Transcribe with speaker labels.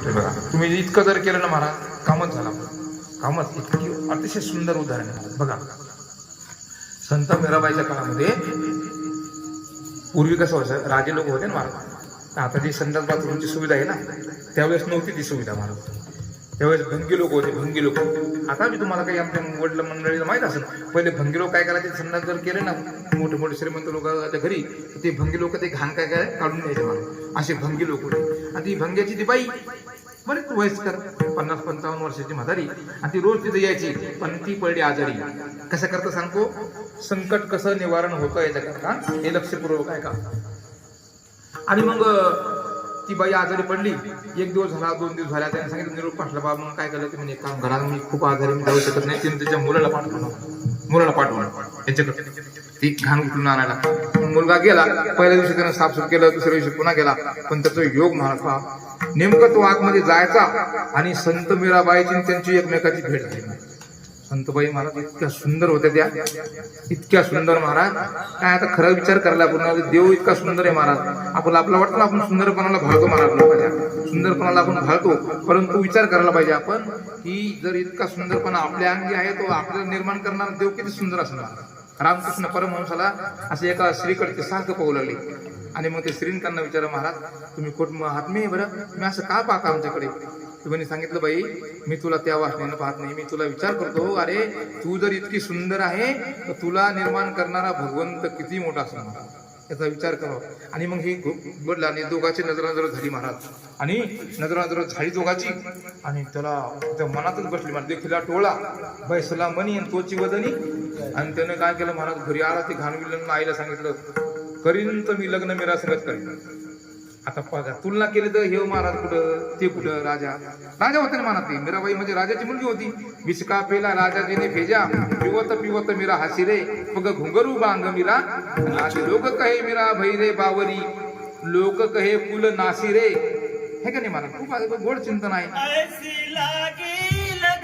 Speaker 1: हे बघा, तुम्ही इतकं जर केलं ना महाराज, कामच झाला. कामच. इतकी अतिशय सुंदर उदाहरण आहे. बघा, संत मीराबाईच्या काळामध्ये पूर्वी कसं व्हायचं, राजे लोक होते ना महाराज. आता जी संडास बाथरूमची सुविधा आहे ना, त्यावेळेस नव्हती ती सुविधा महाराज. त्यावेळेस भंगी लोक होते, भंगी लोक. आता मी तुम्हाला काही आपल्या वडील मंडळीला माहित असेल, पहिले भंगी लोक काय करायचे, संडास जर केले ना मोठे मोठे श्रीमंत लोकांच्या घरी, ते भंगी लोक ते घाण काय काय काढून द्यायचे मला. असे भंगी लोक होते. आणि ती भंग्याची ती बाई बरेच वयस्कर 50-55 वर्षाची म्हातारी, आणि ती रोज तिथे यायची, पण ती पडली आजारी. कसं करता सांगतो, संकट कसं निवारण होतं याच्याकरता हे लक्षपूर्वक आहे का. आणि मग ती बाई आजारी पडली. 1 दिवस झाला, 2 दिवस झाला, त्याने सांगितलं निरोप पाठला. बाबा मग काय केलं, ते म्हणजे काम घरात मी खूप आजारी, मी जाऊ शकत नाही. तिने त्याच्या मुलाला पाठवलं याच्याकडे ती घाण उचलून आणायला. मुलगा गेला. पहिल्या दिवशी त्यानं साफसूफ केलं, दुसऱ्या दिवशी पुन्हा गेला. पण त्याचा योग महाराज, नेमकं तो आतमध्ये जायचा आणि संत मीराबाईची त्यांची एकमेकाची भेट झाली. संतबाई महाराज इतक्या सुंदर होत्या त्या, इतक्या सुंदर महाराज. काय आता खरा विचार करायला आपण, देव इतका सुंदर आहे महाराज. आपल्याला वाटतं ना, आपण सुंदरपणाला भाळतो महाराज, लोकांच्या सुंदरपणाला आपण भाळतो, परंतु विचार करायला पाहिजे आपण की जर इतका सुंदरपणा आपल्या अंगी आहे, तो आपल्याला निर्माण करणारा देव किती सुंदर असणार. रामकृष्ण परमहंसाला असे एका स्त्रीकडे सारखं पाहू लागले. आणि मग ते श्रींकांना विचारा, महाराज तुम्ही कुठं आत्मे आहे बरं, तुम्ही असं का पाहता आमच्याकडे. तुम्ही सांगितलं, बाई मी तुला त्या वासनेनं पाहत नाही, मी तुला विचार करतो, अरे तू जर इतकी सुंदर आहे तर तुला निर्माण करणारा भगवंत किती मोठा असणार, याचा विचार करावा. आणि मग ही बोलला, आणि दोघांची नजर झाली महाराज. आणि नजर झाली दोघांची, आणि त्याला त्या मनातच बसली महाराज. देखील टोळा बैसला मनी आणि तोची वदनी. आणि त्यानं काय केलं महाराज, घरी आला. ते घाणविलं आईला सांगितलं, करीन तर मी लग्न मीरा संगत करीन. आता बघा, तुलना केली तर हे महाराज कुठं, ते कुठं. राजा होते ना महाराज. ती मीराबाई म्हणजे राजाची मुलगी होती. विसका पेला राजाजीने भेजा, पिवत मीरा हसी रे, मग घुंगरू बांग मीरा. लोक कहे मीरा भैरे बावरी, लोक कहे फुल नासी रे. हे का नाही महाराज, खूप गोड चिंतन आहे.